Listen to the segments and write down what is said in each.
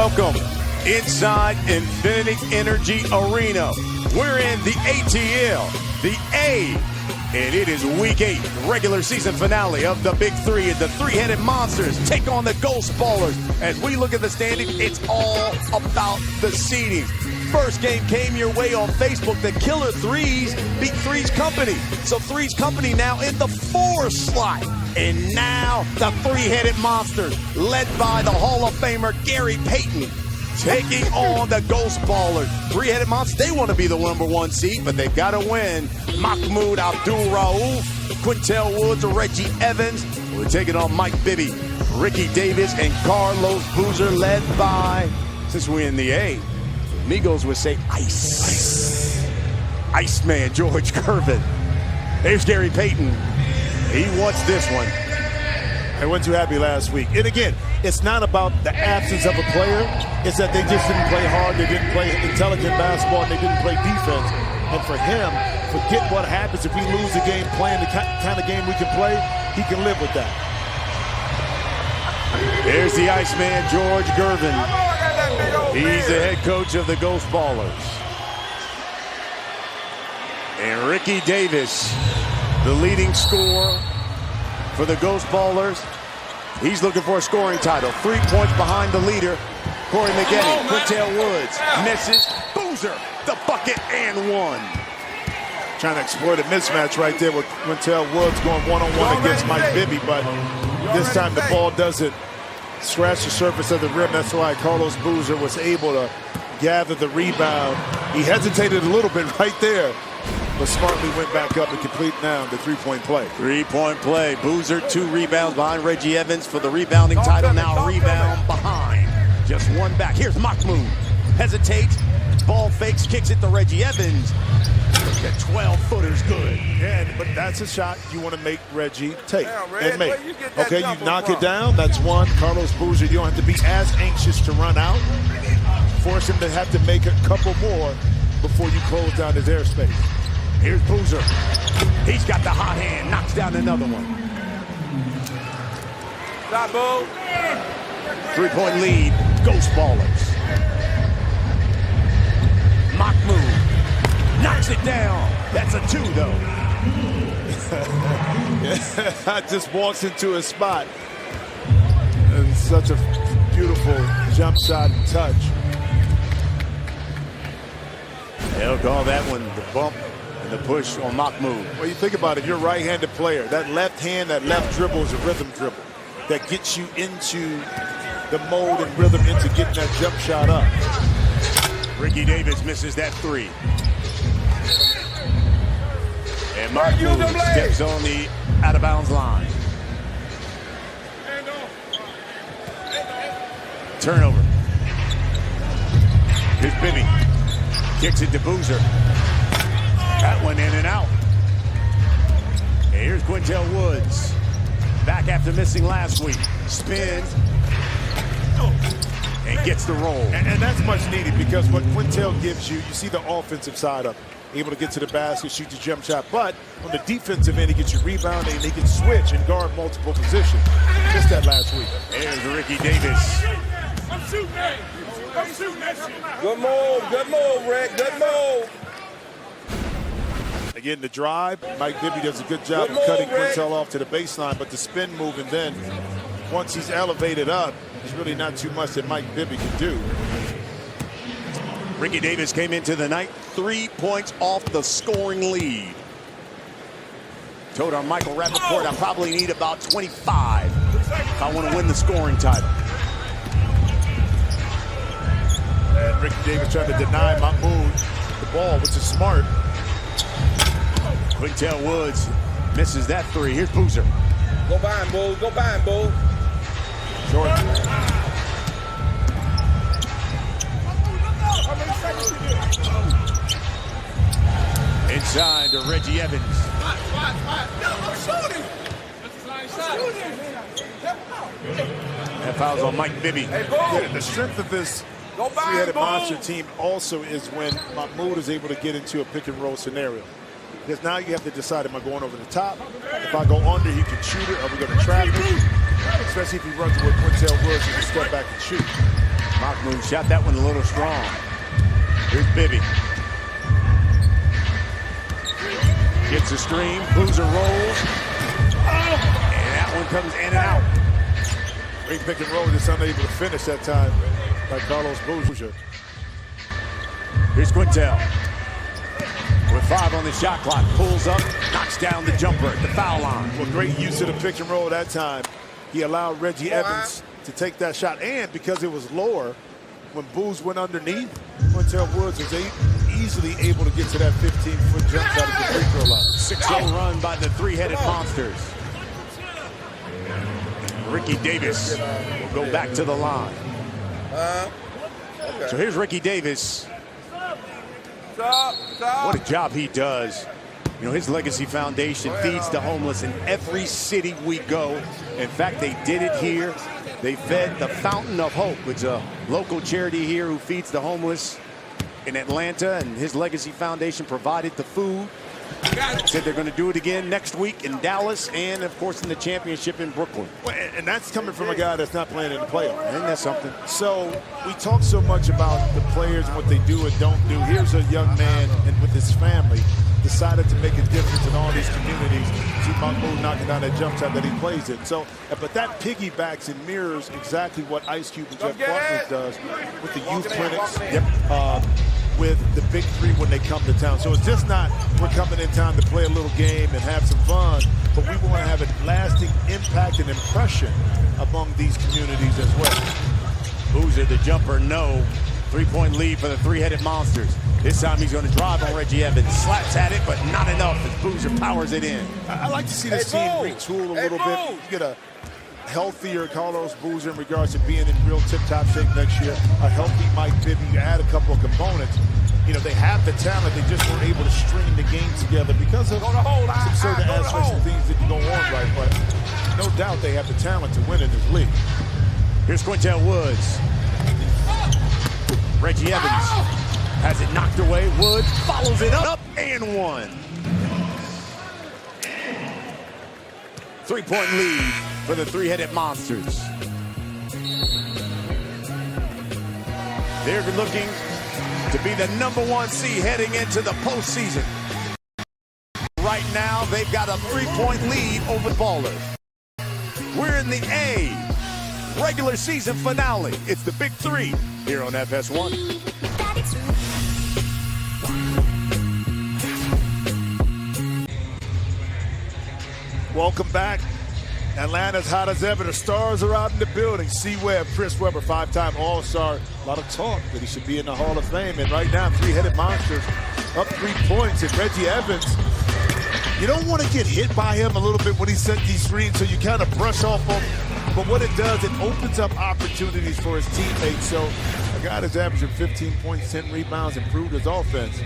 Welcome inside Infinity Energy Arena. We're in the ATL, the A, and it is week 8, regular season finale of the Big 3. And the three-headed monsters take on the Ghost Ballers. As we look at the standings, it's all about the seeding. First game came your way on Facebook. The Killer Threes beat Three's Company. So Three's Company now in the 4 slot. And now the three-headed monsters, led by the Hall of Famer Gary Payton, taking on the Ghost Ballers. Three-headed monsters, they want to be the #1 seed, but they've got to win. Mahmoud, Abdul-Rauf, Quintel Woods, Reggie Evans. We're taking on Mike Bibby, Ricky Davis, and Carlos Boozer, led by, since we're in the A, Migos would say Ice. Iceman George Gervin. There's Gary Payton. He wants this one. I wasn't too happy last week. And again, it's not about the absence of a player. It's that they just didn't play hard. They didn't play intelligent basketball. And they didn't play defense. And for him, forget what happens if we lose a game playing the kind of game we can play. He can live with that. There's the Iceman George Gervin. He's the head coach of the Ghost Ballers. And Ricky Davis, the leading scorer for the Ghost Ballers. He's looking for a scoring title. 3 points behind the leader, Corey McGetty. Quintel Woods misses. Boozer, the bucket, and one. Trying to exploit a mismatch right there with Quintel Woods going one-on-one against Mike Bibby, but this time the ball doesn't scratch the surface of the rim. That's why Carlos Boozer was able to gather the rebound. He hesitated a little bit right there, but smartly went back up and complete now the three-point play. Three-point play. Boozer, 2 rebounds behind Reggie Evans for the rebounding title. Now a rebound behind. Just one back. Here's Mahmoud. Hesitates. Ball fakes. Kicks it to Reggie Evans. The 12-footer's good. Yeah, but that's a shot you want to make Reggie take and make. Okay, you knock it down. That's one. Carlos Boozer, you don't have to be as anxious to run out. Force him to have to make a couple more before you close down his airspace. Here's Boozer. He's got the hot hand. Knocks down another one. Stop, Boo. 3-point lead. Ghost Ballers. Mahmoud knocks it down. That's a 2, though. Yeah, just walks into a spot. And such a beautiful jump shot and touch. They'll call that one the bump and the push on Mahmoud. Well, you think about it, you're a right-handed player. That left hand, that left dribble is a rhythm dribble that gets you into the mode and rhythm into getting that jump shot up. Ricky Davis misses that 3. And Mahmoud steps on the out-of-bounds line. Turnover. Here's Bibby. Kicks it to Boozer. That one in and out. And here's Quintel Woods. Back after missing last week. Spins. And gets the roll. And that's much needed because what Quintel gives you, you see the offensive side of it. Able to get to the basket, shoot the jump shot. But on the defensive end, he gets you rebounding and he can switch and guard multiple positions. Missed that last week. There's Ricky Davis. I'm shooting that. I'm shooting that shit. Good move, Rick, good move. Again, the drive, Mike Bibby does a good job of cutting Quintel off to the baseline, but the spin move, and then once he's elevated up, there's really not too much that Mike Bibby can do. Ricky Davis came into the night 3 points off the scoring lead. Told our Michael Rappaport I probably need about 25 if I want to win the scoring title. And Ricky Davis trying to deny Mahmoud the ball, which is smart. Quintel Woods misses that 3. Here's Boozer. Go by him, Boo. Go by him, Boo. Jordan. Inside to Reggie Evans. That foul's on Mike Bibby. Yeah, the strength of this three-headed monster team also is when Mahmoud is able to get into a pick-and-roll scenario. Because now you have to decide, am I going over the top? If I go under, he can shoot it. Are we going to trap him? Especially if he runs with Quintel Woods and can step back and shoot. Mahmoud shot that one a little strong. Here's Bibby. Gets a screen. Boozer rolls. And that one comes in and out. Great pick and roll, just unable to finish that time by Carlos Boozer. Here's Quintel. With 5 on the shot clock. Pulls up, knocks down the jumper at the foul line. Well, great use of the pick and roll that time. He allowed Reggie Evans to take that shot. And because it was lower, when Booz went underneath, Quintel Woods was easily able to get to that 15-foot jump shot at the free throw line. 6-0 run by the three-headed monsters. Ricky Davis will go back to the line. So here's Ricky Davis. What a job he does. You know, his Legacy Foundation feeds the homeless in every city we go. In fact, they did it here. They fed the Fountain of Hope. It's a local charity here who feeds the homeless in Atlanta, and his Legacy Foundation provided the food. Said they're going to do it again next week in Dallas and, of course, in the championship in Brooklyn. And that's coming from a guy that's not playing in the playoffs. Isn't that something? So we talk so much about the players and what they do and don't do. Here's a young man and with his family decided to make a difference in all these communities. See Mahmoud knocking down that jump shot that he plays it. So, but that piggybacks and mirrors exactly what Ice Cube and Jeff Partners does with the youth clinics. With the Big 3 when they come to town. So it's just not we're coming in town to play a little game and have some fun, but we want to have a lasting impact and impression among these communities as well. Boozer, the jumper, no. 3-point lead for the three-headed monsters. This time he's going to drive on Reggie Evans. Slaps at it, but not enough as Boozer powers it in. I like to see this team retool a little bit. You get a healthier Carlos Boozer in regards to being in real tip-top shape next year. A healthy Mike Bibby. You add a couple of components. You know, they have the talent. They just weren't able to string the game together because of some certain aspects and things that can go on right. But no doubt they have the talent to win in this league. Here's Quintel Woods. Reggie Evans has it knocked away. Woods follows it up and one. 3-point lead for the three-headed monsters. They're looking to be the #1 seed heading into the postseason. Right now, they've got a 3-point lead over the Ballers. We're in the A regular season finale. It's the Big 3 here on FS1. Welcome back. Atlanta's hot as ever. The stars are out in the building. C. Webb, Chris Webber, 5-time All-Star. A lot of talk that he should be in the Hall of Fame. And right now, three-headed monsters up 3 points. And Reggie Evans, you don't want to get hit by him a little bit when he set these screens, so you kind of brush off him. But what it does, it opens up opportunities for his teammates. So a guy that's averaging 15 points, 10 rebounds, improved his offense.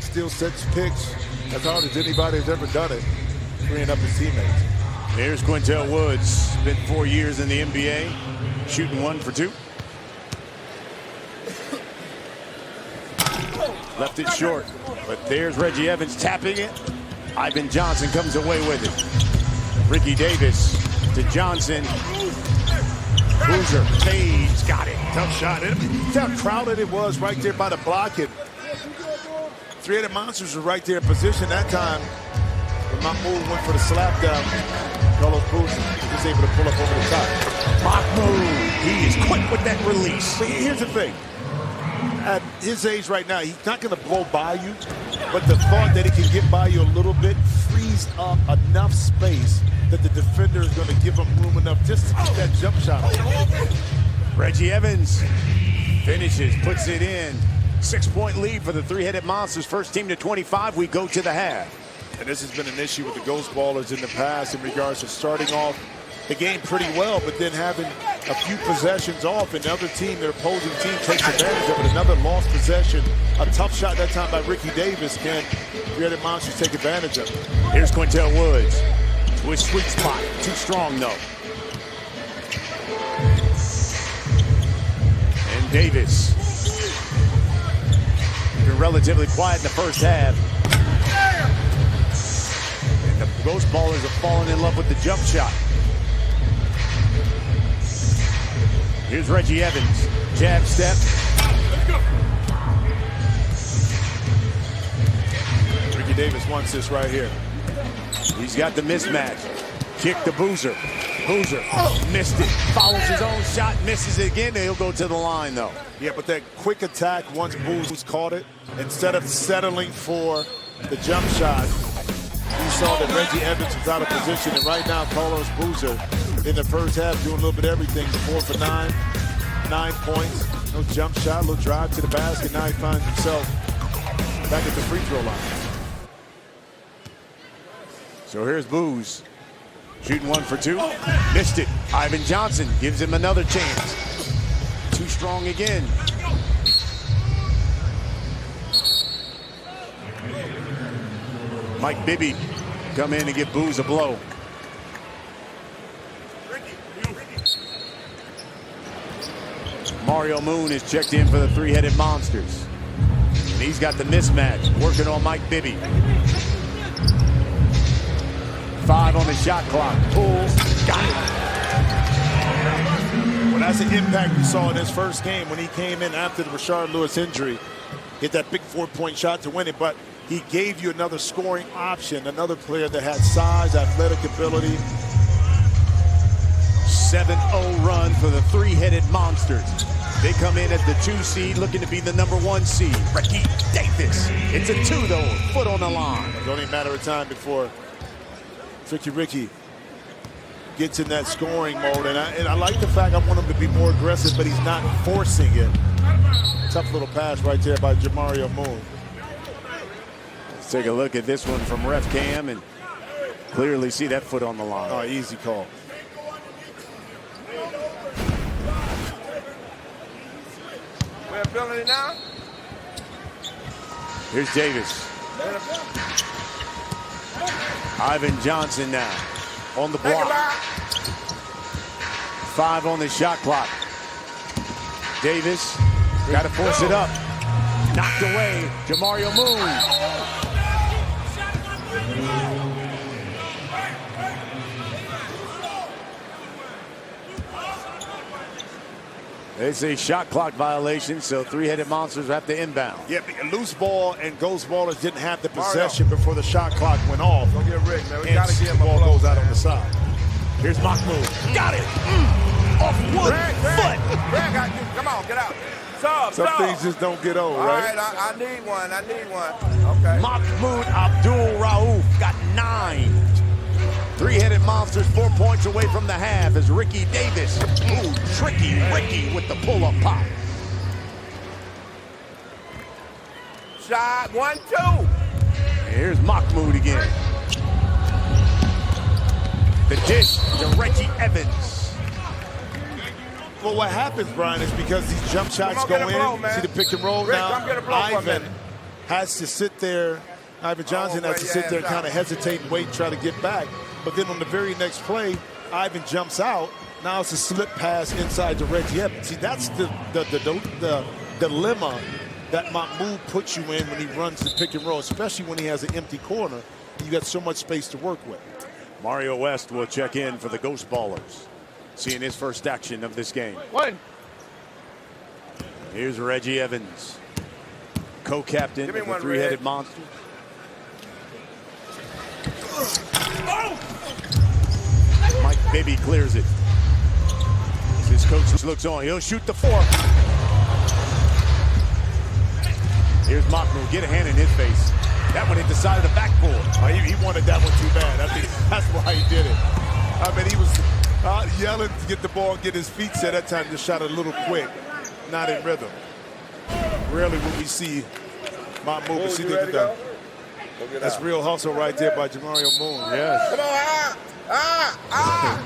Still sets picks as hard as anybody has ever done it, freeing up his teammates. Here's Quintel Woods. Spent 4 years in the NBA, shooting 1 for 2. Left it short, but there's Reggie Evans tapping it. Ivan Johnson comes away with it. Ricky Davis to Johnson. Boozer fades, got it. Tough shot. See how crowded it was right there by the block. And three-headed monsters were right there in position that time. When Mahmoud went for the slap down, Carlos Boozer was able to pull up over the top. Mahmoud, he is quick with that release. But here's the thing. At his age right now, he's not going to blow by you, but the thought that he can get by you a little bit frees up enough space that the defender is going to give him room enough just to keep that jump shot. Reggie Evans finishes, puts it in. 6-point lead for the three-headed monsters. First team to 25. We go to the half. And this has been an issue with the Ghost Ballers in the past in regards to starting off the game pretty well, but then having a few possessions off, and the other team, their opposing team, takes advantage of it. Another lost possession. A tough shot that time by Ricky Davis. Can three-headed monsters take advantage of it? Here's Quintel Woods to his sweet spot. Too strong, though. And Davis. Been relatively quiet in the first half. And the Ghost Ballers have fallen in love with the jump shot. Here's Reggie Evans. Jab step. Let's go. Ricky Davis wants this right here. He's got the mismatch. Kick the Boozer. Boozer missed it. Follows his own shot, misses it again. He'll go to the line, though. Yeah, but that quick attack, once Boozer caught it, instead of settling for the jump shot, you saw that Reggie Evans was out of position. And right now, Carlos Boozer in the first half doing a little bit of everything. 4 for 9, 9 points. No jump shot, little drive to the basket. Now he finds himself back at the free throw line. So here's Booz. Shooting 1 for 2. Missed it. Ivan Johnson gives him another chance. Too strong again. Mike Bibby come in and give Booz a blow. Mario Moon is checked in for the three-headed monsters. And he's got the mismatch, working on Mike Bibby. 5 on the shot clock. Pulls. Got it. Well, that's the impact we saw in his first game when he came in after the Rashard Lewis injury. Hit that big 4-point shot to win it, but he gave you another scoring option, another player that had size, athletic ability. 7-0 run for the three-headed monsters. They come in at the 2 seed, looking to be the number 1 seed. Ricky Davis. It's a 2, though. Foot on the line. It's only a matter of time before Tricky Ricky gets in that scoring mode. And I like the fact I want him to be more aggressive, but he's not forcing it. Tough little pass right there by Jamario Moon. Let's take a look at this one from Ref Cam and clearly see that foot on the line. Oh, easy call. We're feeling it now. Here's Davis. Ivan Johnson now on the block. 5 on the shot clock. Davis got to force it up. Knocked away. Jamario Moon. It's a shot clock violation, so three-headed monsters have to inbound. Yeah, loose ball and Ghost Ballers didn't have the possession before the shot clock went off. Don't get Rick, man. We And got to get him the a ball blow, goes out man. on the side. Here's Mahmoud. Got it. Off one Greg, foot. come on, get out. Sub. Some things just don't get old, All right? right, I need one. Okay. Mahmoud Abdul-Rauf got 9. Three-headed monsters 4 points away from the half as Ricky Davis. Ooh, tricky Ricky with the pull-up pop. Shot 1, 2. Here's Mahmoud again. The dish to Reggie Evans. Well, what happens, Brian, is because these jump shots on, go get a in. blow, man. See the pick and roll Rick, now. come get a blow for a Ivan minute. has to sit there. Ivan Johnson has to sit there and kind of hesitate and wait and try to get back. But then on the very next play, Ivan jumps out. Now it's a slip pass inside to Reggie Evans. See, that's the dilemma that Mahmoud puts you in when he runs the pick and roll, especially when he has an empty corner. You got so much space to work with. Mario West will check in for the Ghost Ballers, seeing his first action of this game. 1. Here's Reggie Evans, co-captain of the three-headed monster. Mike Bibby clears it. As his coach looks on, he'll shoot the 4. Here's Mahmoud, get a hand in his face. That one hit the side of the backboard. Oh, he wanted that one too bad. I think that's why he did it. I mean, he was yelling to get the ball, get his feet set. That time just shot a little quick, not in rhythm. Rarely will we see Mahmoud. Oh, you ready to go? That's real hustle right there by Jamario Moon. Yes. Come on,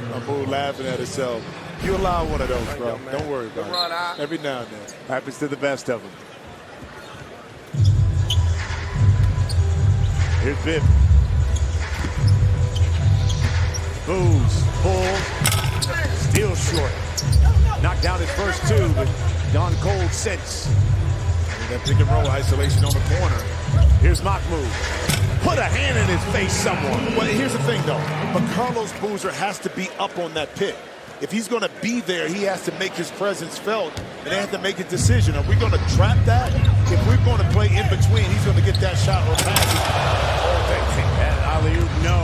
Mahmoud laughing at himself. You allow one of those, bro. man. Don't worry about Good run, it. Every now and then. Happens to the best of them. Here's Bibb. Booz, pull, still short. Knocked down his first 2, but gone cold since. That pick and roll isolation on the corner. Here's Mahmoud. Put a hand in his face, someone. Well, here's the thing, though. But Carlos Boozer has to be up on that pick. if he's going to be there, he has to make his presence felt, and they have to make a decision. Are we going to trap that? If we're going to play in between, he's going to get that shot or pass it. That alley-oop, no.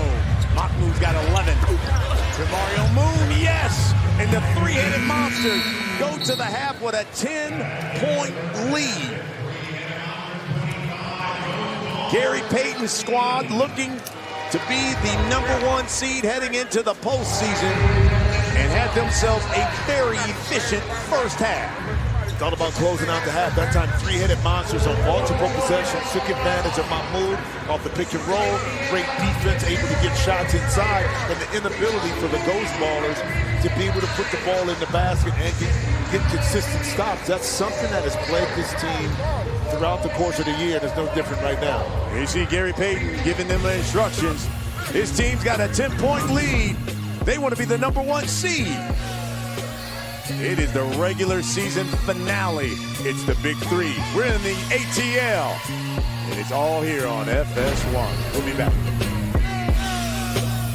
Mahmoud's got 11. To Mario Moon, yes! And the three-headed monsters go to the half with a 10-point lead. Gary Payton's squad looking to be the #1 seed heading into the postseason and had themselves a very efficient first half. Thought about closing out the half. That time, three-headed monsters on multiple possessions took advantage of Mahmoud off the pick and roll. Great defense, able to get shots inside, and the inability for the Ghost Ballers to be able to put the ball in the basket and get consistent stops. That's something that has plagued this team throughout the course of the year, and it's no different right now. You see Gary Payton giving them the instructions. His team's got a 10-point lead. They want to be the #1 seed. It is the regular season finale. It's the Big 3. We're in the ATL. And it's all here on FS1. We'll be back.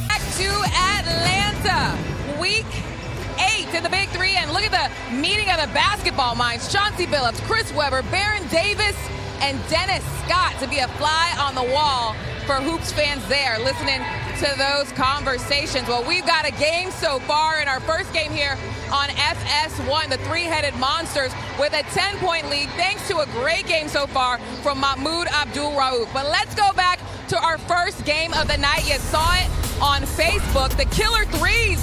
Back to Atlanta. Week 8 in the Big 3. And look at the meeting of the basketball minds. Chauncey Billups, Chris Webber, Baron Davis, and Dennis Scott to be a fly on the wall for Hoops fans there, listening to those conversations. Well, we've got a game so far in our first game here on FS1, the three-headed monsters with a 10-point lead thanks to a great game so far from Mahmoud Abdul-Rauf. But let's go back to our first game of the night. You saw it on Facebook, the Killer Threes.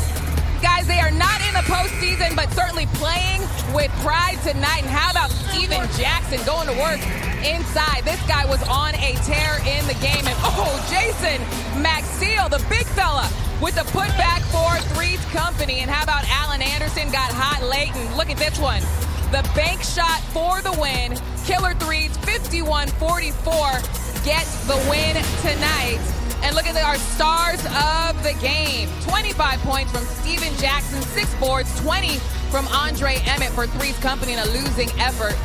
Guys, they are not in the postseason, but certainly playing with pride tonight. And how about Steven Jackson going to work inside? This guy was on a tear in the game. And Jason Maxiel, the big fella, with the putback for Threes Company. And how about Allen Anderson got hot late? And look at this one. The bank shot for the win. Killer Threes, 51-44, get the win tonight. And look at our stars of the game. 25 points from Steven Jackson, 6 boards, 20 from Andre Emmett for Threes Company in a losing effort.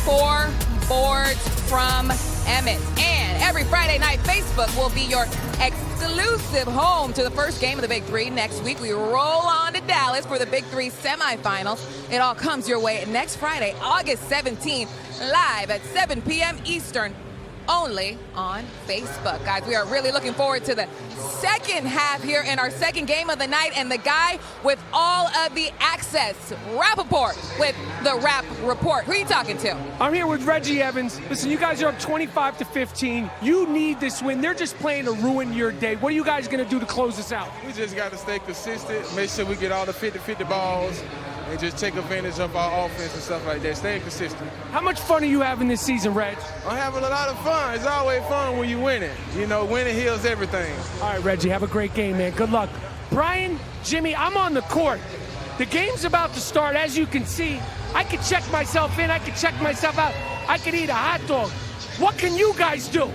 4 boards from Emmett. And every Friday night, Facebook will be your exclusive home to the first game of the Big 3. Next week, we roll on to Dallas for the Big 3 semifinals. It all comes your way next Friday, August 17th, live at 7 p.m. Eastern. Only on Facebook. Guys, we are really looking forward to the second half here in our second game of the night, and the guy with all of the access, Rappaport, with the Rap Report. Who are you talking to? I'm here with Reggie Evans. Listen, you guys are up 25-15. You need this win. They're just playing to ruin your day. What are you guys going to do to close this out? We just got to stay consistent, make sure we get all the 50-50 balls, and just take advantage of our offense and stuff like that. Staying consistent. How much fun are you having this season, Reg? I'm having a lot of fun. It's always fun when you win it. You know, winning heals everything. All right, Reggie, have a great game, man. Good luck. Brian, Jimmy, I'm on the court. The game's about to start. As you can see, I could check myself in. I could check myself out. I could eat a hot dog. What can you guys do?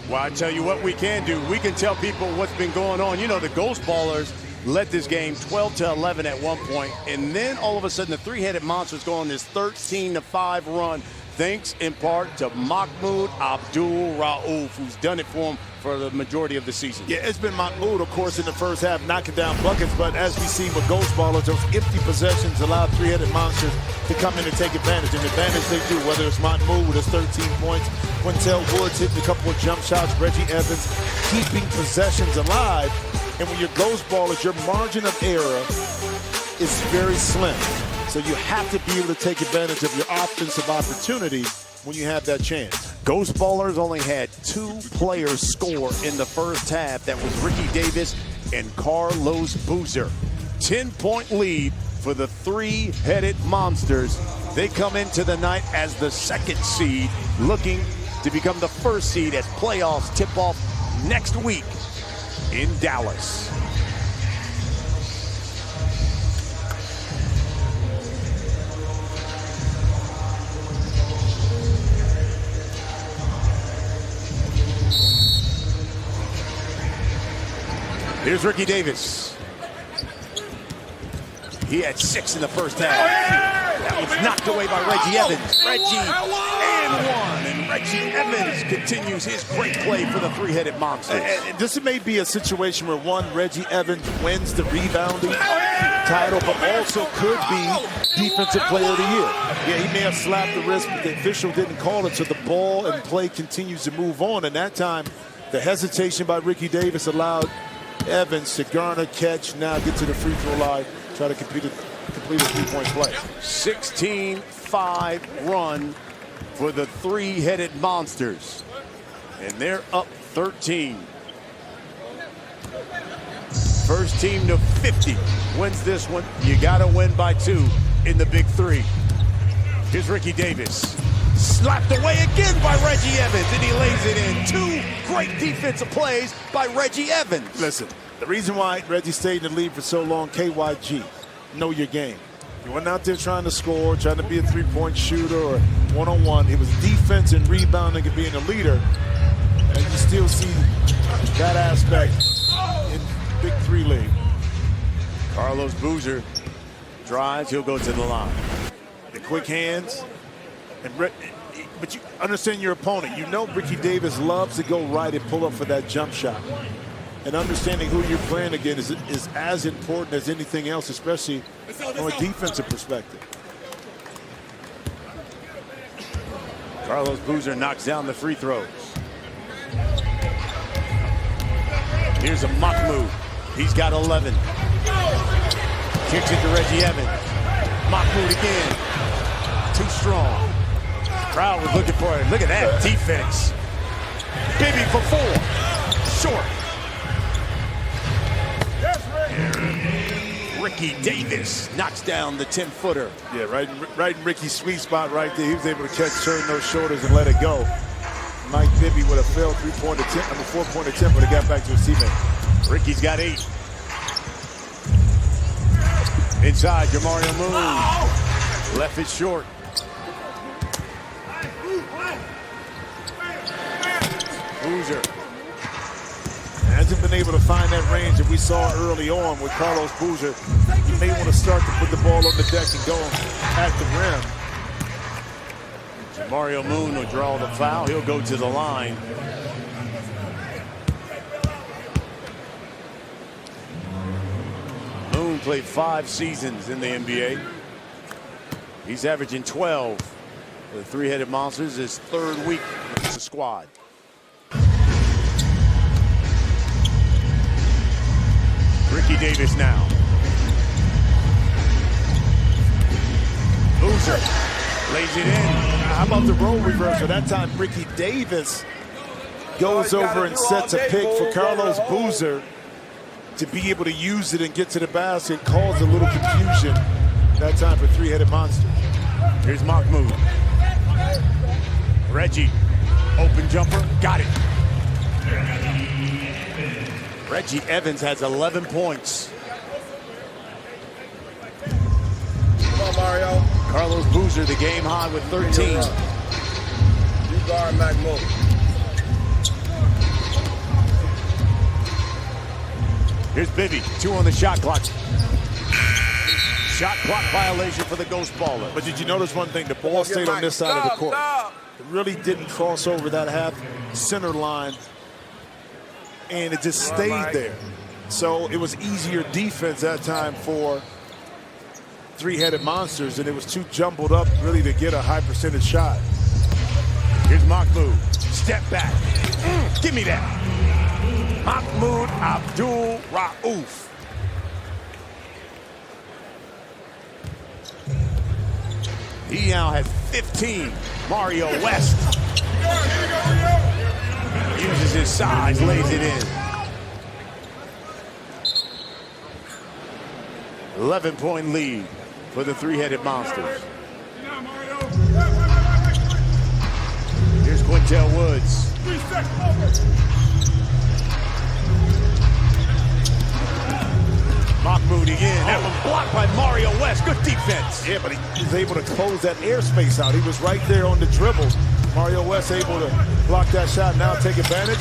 Well, I tell you what we can do. We can tell people what's been going on. You know, the Ghost Ballers led this game 12-11 at one point, and then all of a sudden the three-headed monsters go on this 13-5 run, thanks in part to Mahmoud Abdul-Rauf, who's done it for him for the majority of the season. Yeah, it's been Mahmoud, of course, in the first half, knocking down buckets, but as we see with Ghost Ballers, those empty possessions allowed three-headed monsters to come in and take advantage, and advantage they do, whether it's Mahmoud with his 13 points, Quintel Woods hitting a couple of jump shots, Reggie Evans keeping possessions alive. And when you're Ghost Ballers, your margin of error is very slim. So you have to be able to take advantage of your offensive opportunity when you have that chance. Ghost Ballers only had 2 players score in the first half. That was Ricky Davis and Carlos Boozer. 10-point lead for the three-headed monsters. They come into the night as the second seed, looking to become the first seed as playoffs tip off next week in Dallas. Here's Ricky Davis. He had 6 in the first half. That was knocked away by Reggie Evans. And Reggie Evans continues his great play for the three-headed monsters. And this may be a situation where Reggie Evans wins the rebounding. title, but also could be Defensive Player of the Year. Yeah, he may have slapped the wrist, but the official didn't call it, so the ball and play continues to move on. And that time, the hesitation by Ricky Davis allowed Evans to garner, catch, now get to the free throw line, try to complete a three-point play. 16-5 run for the three-headed monsters. And they're up 13. First team to 50 wins this one. You got to win by 2 in the Big 3. Here's Ricky Davis. Slapped away again by Reggie Evans, and he lays it in. 2 great defensive plays by Reggie Evans. Listen, the reason why Reggie stayed in the lead for so long, KYG, know your game. He wasn't out there trying to score, trying to be a three-point shooter or one-on-one. It was defense and rebounding and being a leader. And you still see that aspect in Big 3 league. Carlos Boozer drives, he'll go to the line. The quick hands. But you understand your opponent. You know Ricky Davis loves to go right and pull up for that jump shot. And understanding who you're playing against is as important as anything else, especially from a defensive perspective. Carlos Boozer knocks down the free throws. Here's a Mahmoud. He's got 11. Kicks it to Reggie Evans. Mahmoud again. Too strong. Crowd was looking for it. Look at that defense. Bibby for 4. Short. Ricky Davis knocks down the 10-footer. Yeah, right in Ricky's sweet spot right there. He was able to catch, turn those shoulders, and let it go. Mike Bibby would have failed 4-point attempt, but he got back to his teammate. Ricky's got 8. Inside, Jamario Moon. Left it short. Boozer hasn't been able to find that range that we saw early on with Carlos Boozer. He may want to start to put the ball on the deck and go at the rim. Mario Moon will draw the foul. He'll go to the line. Moon played 5 seasons in the NBA. He's averaging 12. The three-headed monsters, his 3rd week with the squad. Ricky Davis now. Boozer lays it in. How about the role reversal? That time Ricky Davis goes over and sets a pick for Carlos Boozer to be able to use it and get to the basket. Caused a little confusion that time for three-headed monster. Here's Mahmoud. Reggie, open jumper, got it. Reggie Evans has 11 points. Come on, Mario. Carlos Boozer, the game high with 13. You guard Mahmoud. Here's Bibby, 2 on the shot clock. Shot clock violation for the Ghost Baller. But did you notice one thing? The ball stayed on this side of the court. It really didn't cross over that half center line, and it just stayed there. So it was easier defense that time for three-headed monsters, and it was too jumbled up really to get a high percentage shot. Here's Mahmoud. Step back. Give me that. Mahmoud Abdul-Rauf. He now has 15. Mario West uses his size, lays it in. 11-point lead for the three-headed monsters. Here's Quintel Woods. Mahmoud again. That one blocked by Mario West. Good defense. Yeah, but he was able to close that airspace out. He was right there on the dribble. Mario West able to block that shot, now take advantage.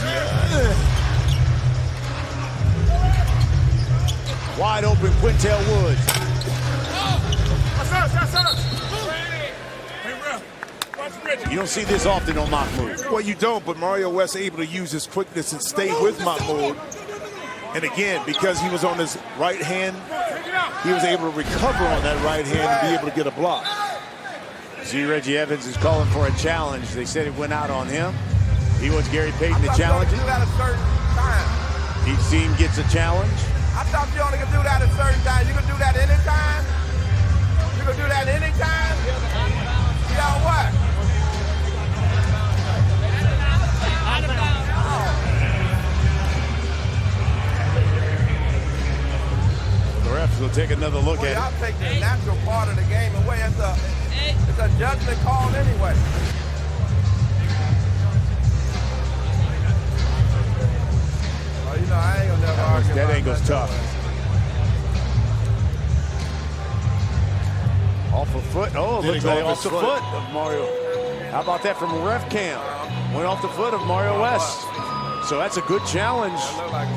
Wide open Quintel Woods. You don't see this often on Mahmoud. Well, you don't, but Mario West able to use his quickness and stay with Mahmoud. And again, because he was on his right hand he was able to recover on that right hand and be able to get a block. See, Reggie Evans is calling for a challenge. They said it went out on him. He wants Gary Payton to challenge it. At a certain time. Each team gets a challenge. I thought you only could do that at certain times. You can do that anytime. You can do that anytime. Yeah, what? The refs will take another look at Y'all it. take the natural part of the game away. It's a judgment call anyway. Oh, you know, I ain't gonna never argue That about angle's tough. Off a foot. Oh, Did looks he go like off off his the foot? foot of Mario. How about that from ref cam? Went off the foot of Mario West. So that's a good challenge That look like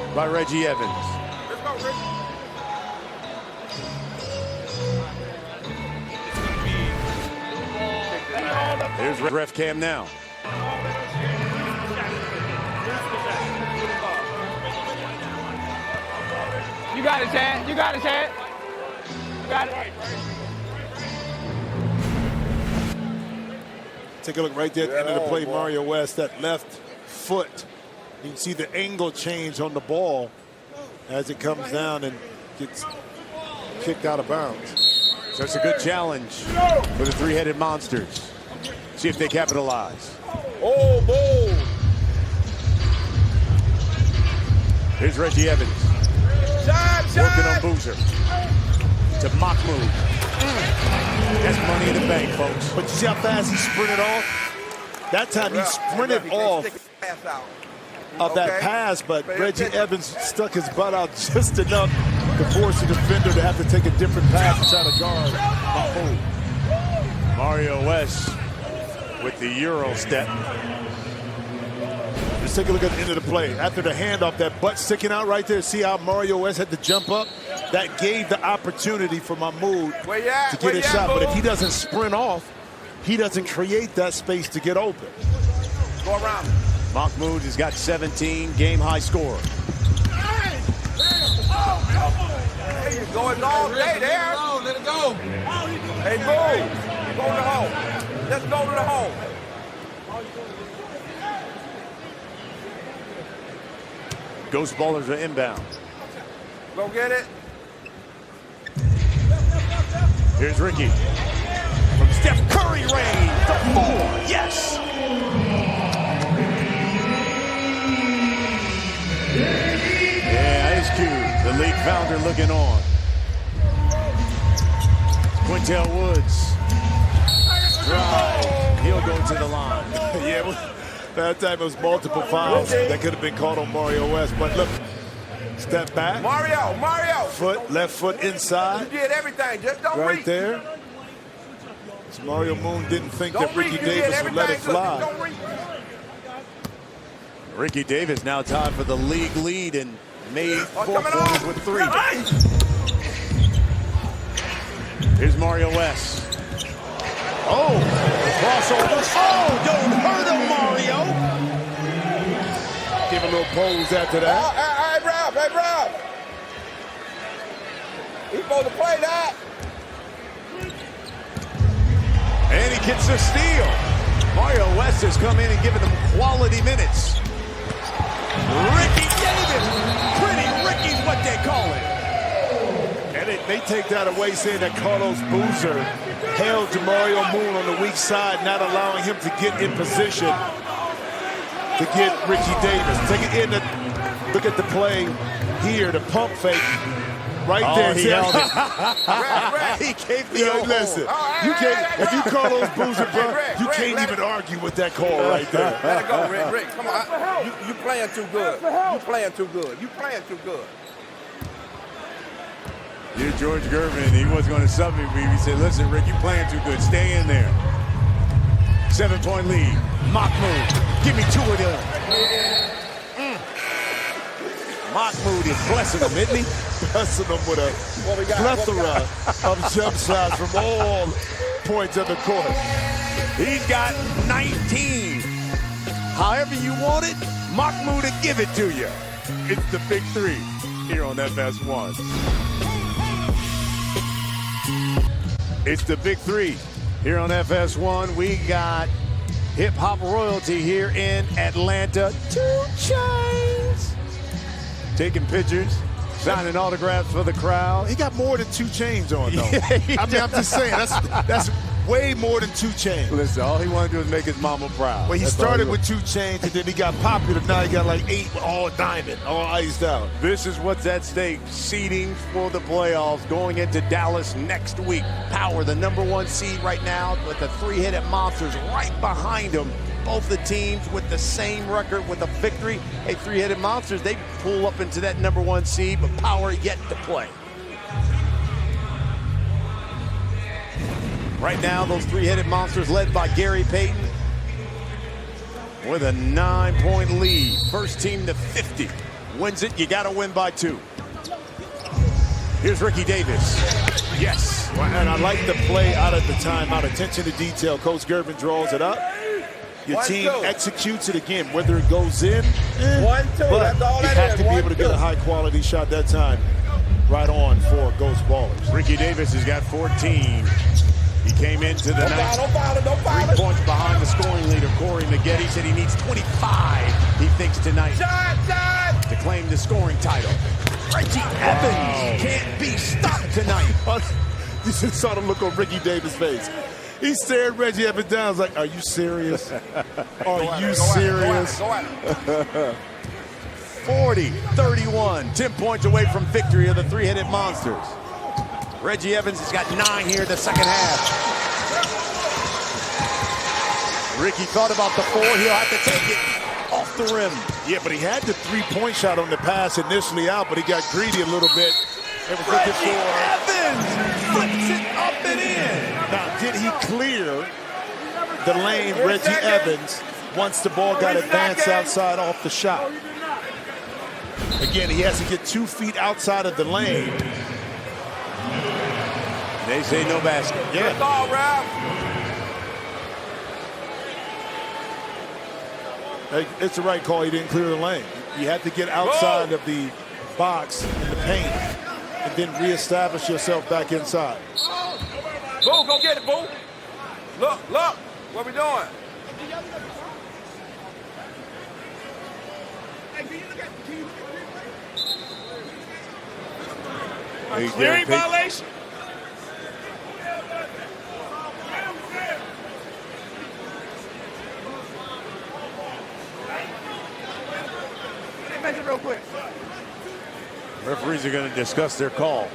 one. by Reggie Evans. Let's go, Rick. Here's ref cam now. You got it, Chad. You got it, Chad. You got it. Take a look right there at the end of the play, Mario West, that left foot. You can see the angle change on the ball as it comes down and gets kicked out of bounds. So it's a good challenge for the three-headed monsters. See if they capitalize. Oh, boom. Here's Reggie Evans. Working on Boozer. To Mahmoud. That's money in the bank, folks. But you see how fast he sprinted off? That time he sprinted off of that pass, but Reggie Evans stuck his butt out just enough to force the defender to have to take a different pass to try to guard Mahmoud. Mario West with the Euro step. Let's take a look at the end of the play. After the handoff, that butt sticking out right there. See how Mario West had to jump up? That gave the opportunity for Mahmoud to get his shot. But if he doesn't sprint off, he doesn't create that space to get open. Go around. Mahmoud has got 17, game-high score. There you go. It's all day there. Let it go. Hey, boom. Go to the hole. Let's go to the hole. Ghost ballers are inbound. Go get it. Here's Ricky. From Steph Curry range, the 4, yes! Yeah, Ice Cube, the league founder looking on. Quintel Woods. Drive. He'll go to the line. Yeah, that time it was multiple fouls that could have been called on Mario West. But look, step back. Mario. Foot, left foot inside. You did everything. Just don't Right reach. there. So Mario Moon didn't think Don't that Ricky reach. You did Davis would let it everything. Look, fly. don't reach. Ricky Davis now tied for the league lead and made 4 coming pointers on. with 3. Here's Mario West. Oh, the crossover. Oh, don't hurt him, Mario. Give a little pose after that. Hey, Rob. He's supposed to play that. And he gets a steal. Mario West has come in and given them quality minutes. Ricky Davis. Pretty Ricky's what they call it. And they take that away, saying that Carlos Boozer held Mario Moon on the weak side, not allowing him to get in position to get Ricky Davis. Take it in. Look at the play here, the pump fake. Right there. He held it. Rick. He gave the Listen, you can't, if you Carlos Boozer, bro, you can't even argue with that call right there. Let it go, Rick. Come on. You playing too good. You playing too good. You're George Gervin. He wasn't going to sub me, but he said, listen, Rick, you playing too good. Stay in there. 7-point lead. Mahmoud. Give me 2 of them. Mahmoud is blessing them, isn't he? Blessing them with a plethora of jump shots from all points of the court. He's got 19. However you want it, Mahmoud will give it to you. It's the Big 3. here on FS1. It's the Big 3 here on FS1. We got hip-hop royalty here in Atlanta. 2 Chainz taking pictures, signing autographs for the crowd. He got more than 2 Chainz on, though. Yeah, I mean, I'm just saying, that's way more than 2 Chainz. Listen, all he wanted to do was make his mama proud. Well, he started with 2 Chainz, and then he got popular. Now he got like 8 all diamond, all iced out. This is what's at stake. Seeding for the playoffs going into Dallas next week. Power, the #1 seed right now, with the 3-headed monsters right behind them. Both the teams with the same record with a victory. Hey, 3-headed monsters, they pull up into that #1 seed, but Power yet to play. Right now, those 3-headed monsters led by Gary Payton with a 9-point lead. First team to 50 wins it. You got to win by 2. Here's Ricky Davis. Yes. And I like the play out of the timeout. Attention to detail. Coach Gervin draws it up. Your team executes it again, whether it goes in, 1-2. but That's all you that have is. to be able to get a high-quality shot that time. Right on for Ghost Ballers. Ricky Davis has got 14. He came into the night 3 points behind the scoring leader, Corey Maggette. He said he needs 25, he thinks, tonight to claim the scoring title. Reggie Evans can't be stopped tonight. You just saw the look on Ricky Davis' face. He stared Reggie Evans down. I was like, are you serious? Are you serious? 40-31, 10 points away from victory of the 3-headed monsters. Reggie Evans has got 9 here in the second half. Ricky thought about the 4. He'll have to take it off the rim. Yeah, but he had the 3-point shot on the pass initially out, but he got greedy a little bit. It was looking Reggie for Evans flips it up and in. Now, did he clear the lane, Reggie Evans, once the ball got advanced outside off the shot? Again, he has to get 2 feet outside of the lane. They say no basket. Yeah. It's the right call. He didn't clear the lane. You had to get outside of the box in the paint and then reestablish yourself back inside. Boo, go get it, Boo. Look, what we doing? Clearing violation. Real quick. Referees are going to discuss their call.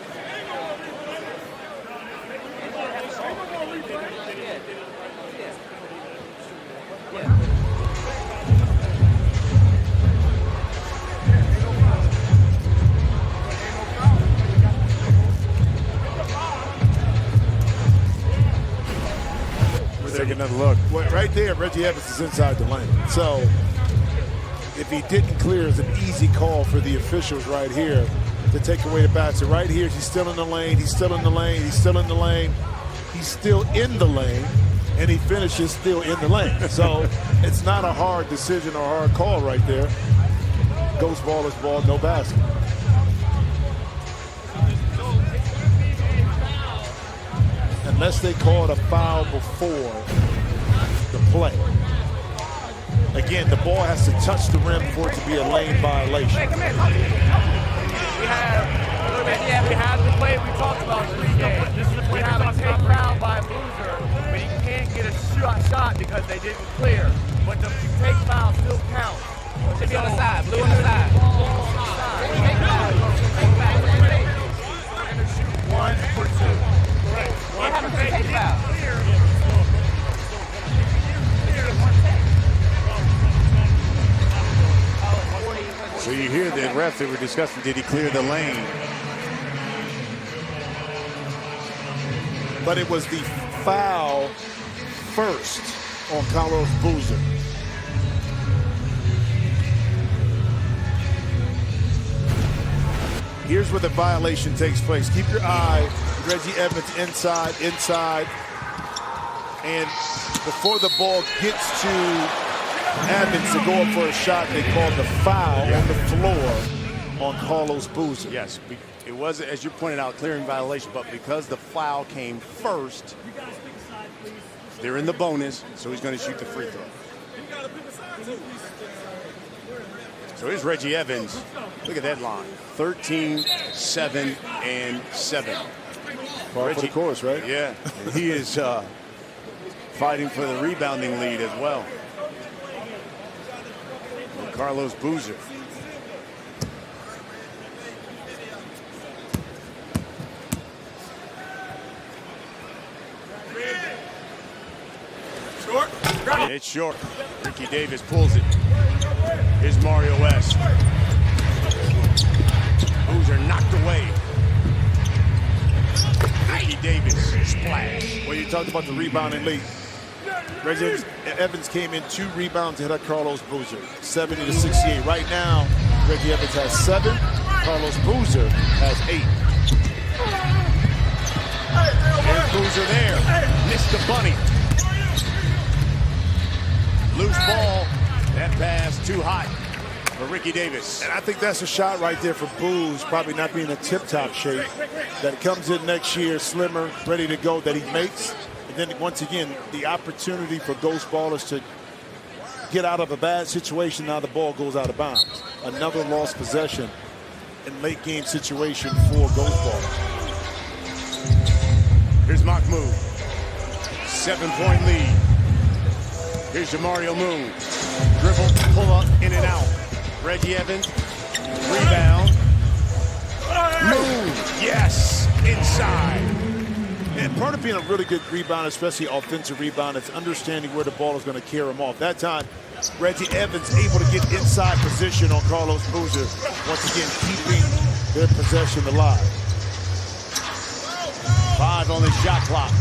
We're taking another look. Well, right there, Reggie Evans is inside the lane. So if he didn't clear, it's an easy call for the officials right here to take away the basket. Right here, he's still in the lane. He's still in the lane. He's still in the lane. He's still in the lane, and he finishes still in the lane. So it's not a hard decision or hard call right there. Ghost Ballers ball, no basket. Unless they called a foul before the play. Again, the ball has to touch the rim for it to be a lane violation. We have the play we talked about pregame. We have a take foul by Boozer, but he can't get a shot because they didn't clear. But the take foul still counts. Should be on the side, blue on the side. One for 2. What happened to the take foul? So you hear the refs that were discussing, did he clear the lane? But it was the foul first on Carlos Boozer. Here's where the violation takes place. Keep your eye, Reggie Evans inside. And before the ball gets to Evans to go up for a shot, they called the foul on the floor on Carlos Boozer. Yes, it was, as you pointed out, clearing violation, but because the foul came first, they're in the bonus, so he's going to shoot the free throw. So here's Reggie Evans. Look at that line. 13, 7, and 7. Part for the course, right? Yeah, and he is fighting for the rebounding lead as well. And Carlos Boozer. Short. It's short. Ricky Davis pulls it. Here's Mario West. Boozer knocked away. Ricky Davis splash. Well, you talked about the rebounding lead. Reggie Evans came in 2 rebounds ahead of Carlos Boozer, 70-68. Right now, Reggie Evans has 7. Carlos Boozer has 8. There's Boozer there. Missed the bunny. Loose ball. That pass too hot for Ricky Davis. And I think that's a shot right there for Booz, probably not being in tip-top shape. That comes in next year, slimmer, ready to go, that he makes. And then once again, the opportunity for Ghost Ballers to get out of a bad situation. Now the ball goes out of bounds. Another lost possession in late game situation for Ghost Ballers. Here's Mahmoud. 7-point lead. Here's Jamario Moon. Dribble, pull up, in and out. Reggie Evans, rebound. Moon, yes, inside. And part of being a really good rebounder, especially offensive rebound, is understanding where the ball is going to carry him off. That time, Reggie Evans able to get inside position on Carlos Boozer, once again keeping their possession alive. 5 on the shot clock.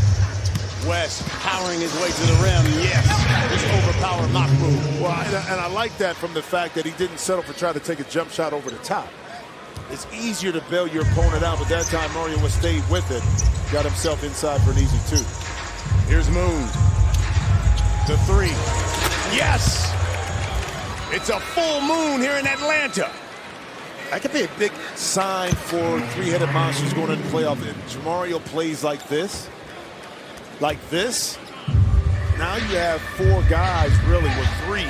West powering his way to the rim. Yes, just overpower Mahmoud. Well, and I like that from the fact that he didn't settle for trying to take a jump shot over the top. It's easier to bail your opponent out, but that time Mario West stayed with it. Got himself inside for an easy 2. Here's Moon. The 3. Yes! It's a full moon here in Atlanta. That could be a big sign for 3-headed monsters going into the playoff. If Mario plays like this, now you have 4 guys really with 3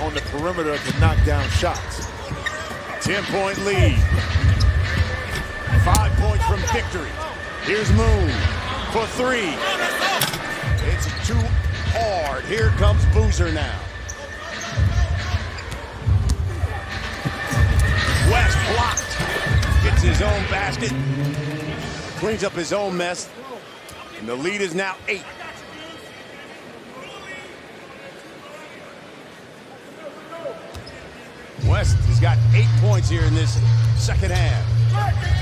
on the perimeter to knock down shots. 10-point lead. 5 points from victory. Here's Moon for 3. It's too hard. Here comes Boozer now. West blocked. Gets his own basket. Cleans up his own mess. And the lead is now 8. West has got 8 points here in this second half.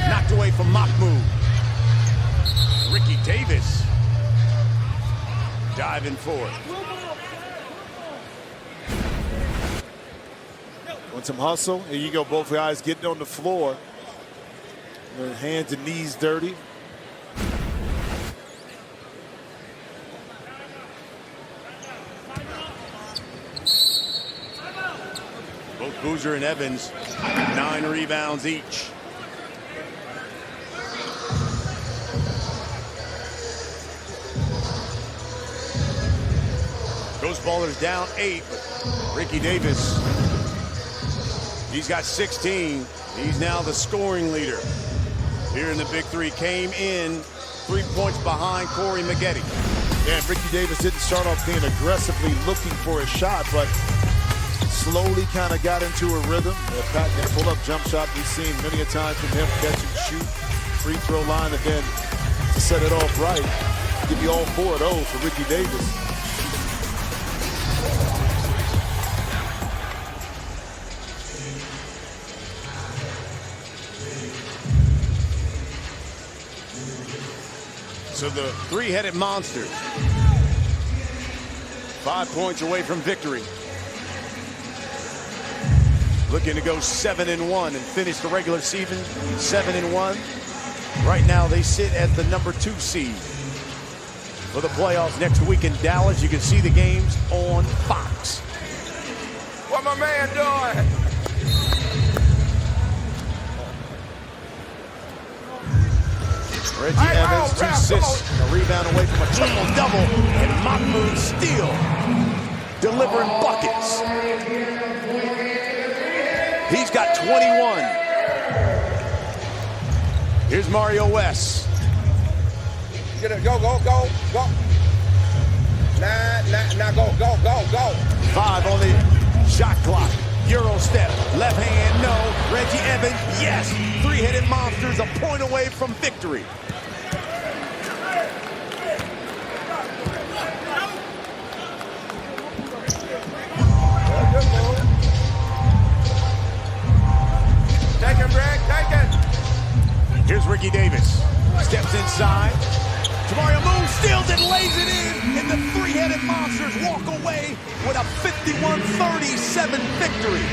Knocked away from Mahmoud. Ricky Davis diving for it. Want some hustle? Here you go, both guys getting on the floor. Their hands and knees dirty. Both Boozer and Evans, 9 rebounds each. Ghost Ballers down 8, but Ricky Davis, he's got 16. He's now the scoring leader here in the Big 3. Came in 3 points behind Corey Maggette. Yeah, Ricky Davis didn't start off being aggressively looking for a shot, but slowly kind of got into a rhythm. That pull-up jump shot we've seen many a time from him, catch and shoot, free throw line, and then to set it off right, give you all 4 of those for Ricky Davis. So the 3-headed monster, 5 points away from victory. Looking to go 7-1 and finish the regular season 7-1. Right now they sit as the number 2 seed for the playoffs next week in Dallas. You can see the games on Fox. What my man doing? Reggie Evans, 2 assists, and a rebound away from a triple-double, and Mahmoud still delivering buckets. He's got 21. Here's Mario West. Get it, go. Now, go. 5 on the shot clock. Euro step, left hand, no. Reggie Evans, yes. 3-headed monsters, a point away from victory. Take it, Greg, take it. Here's Ricky Davis. Steps inside. Tamario Moon steals it, lays it in, and the 3-headed monsters walk away with a 51-37 victory.